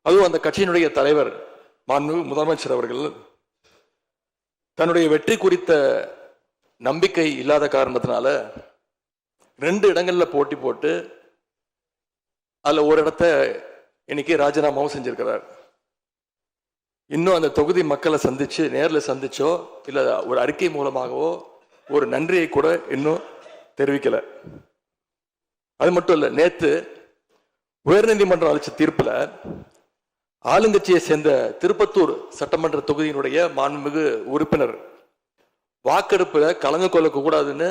அதுவும் அந்த கட்சியினுடைய தலைவர் மாண்புமிகு முதலமைச்சர் அவர்கள் தன்னுடைய வெற்றி குறித்த நம்பிக்கை இல்லாத காரணத்தினால 2 இடங்கள்ல போட்டி போட்டு அதுல ஒரு இடத்த இன்னைக்கு ராஜினாமாவும் செஞ்சிருக்கிறார். இன்னும் அந்த தொகுதி மக்களை சந்திச்சு நேரில் சந்திச்சோ இல்ல ஒரு அறிக்கை மூலமாகவோ ஒரு நன்றியை கூட இன்னும் தெரிவிக்கல. அது மட்டும் இல்ல, நேத்து உயர்நீதிமன்றம் அளிச்ச தீர்ப்புல ஆளுங்கட்சியை சேர்ந்த திருப்பத்தூர் சட்டமன்ற தொகுதியினுடைய மாண்புமிகு உறுப்பினர் வாக்கெடுப்புல கலந்து கொள்ள கூடாதுன்னு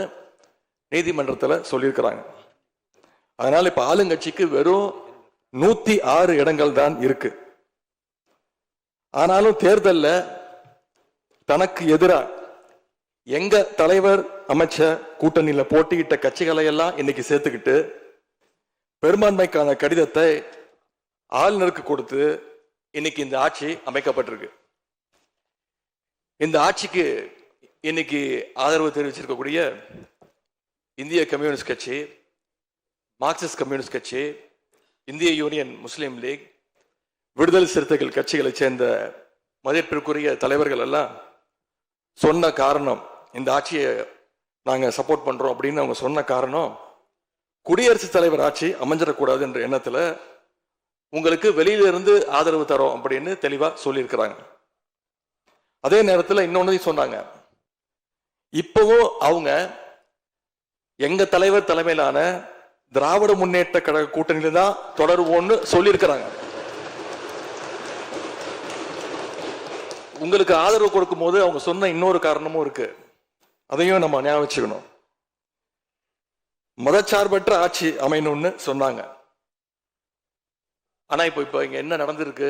நீதிமன்றத்தில் சொல்லியிருக்கிறாங்க. அதனால இப்ப ஆளுங்கட்சிக்கு வெறும் 106 இடங்கள் தான் இருக்கு. ஆனாலும் தேர்தல்ல தனக்கு எதிராக எங்க தலைவர் அமைச்ச கூட்டணியில போட்டியிட்ட கட்சிகளை எல்லாம் இன்னைக்கு சேர்த்துக்கிட்டு பெரும்பான்மைக்கான கடிதத்தை ஆளுநருக்கு கொடுத்து இன்னைக்கு இந்த ஆட்சி அமைக்கப்பட்டிருக்கு. இந்த ஆட்சிக்கு இன்னைக்கு ஆதரவு தெரிவிச்சிருக்கக்கூடிய இந்திய கம்யூனிஸ்ட் கட்சி, மார்க்சிஸ்ட் கம்யூனிஸ்ட் கட்சி, இந்திய யூனியன் முஸ்லீம் லீக், விடுதலை சிறுத்தைகள் கட்சிகளை சேர்ந்த மதிப்பிற்குரிய தலைவர்கள் எல்லாம் சொன்ன காரணம், இந்த ஆட்சியை நாங்க சப்போர்ட் பண்றோம் அப்படின்னு அவங்க சொன்ன காரணம், குடியரசுத் தலைவர் ஆட்சி அமைஞ்சிடக்கூடாது என்ற எண்ணத்துல உங்களுக்கு வெளியில இருந்து ஆதரவு தரோம் அப்படின்னு தெளிவா சொல்லியிருக்கிறாங்க. அதே நேரத்தில் இன்னொன்னு சொன்னாங்க, இப்பவும் அவங்க எங்க தலைவர் தலைமையிலான திராவிட முன்னேற்ற கழக கூட்டணியில தான் தொடருவோம்னு சொல்லியிருக்கிறாங்க. உங்களுக்கு ஆதரவு கொடுக்கும் போது அவங்க சொன்ன இன்னொரு காரணமும் இருக்கு, அதையும் நம்ம ஞாபகம் வச்சுக்கணும். மதச்சார்பற்ற ஆட்சி அமையணும்னு சொன்னாங்க. ஆனா இப்ப இங்க என்ன நடந்திருக்கு?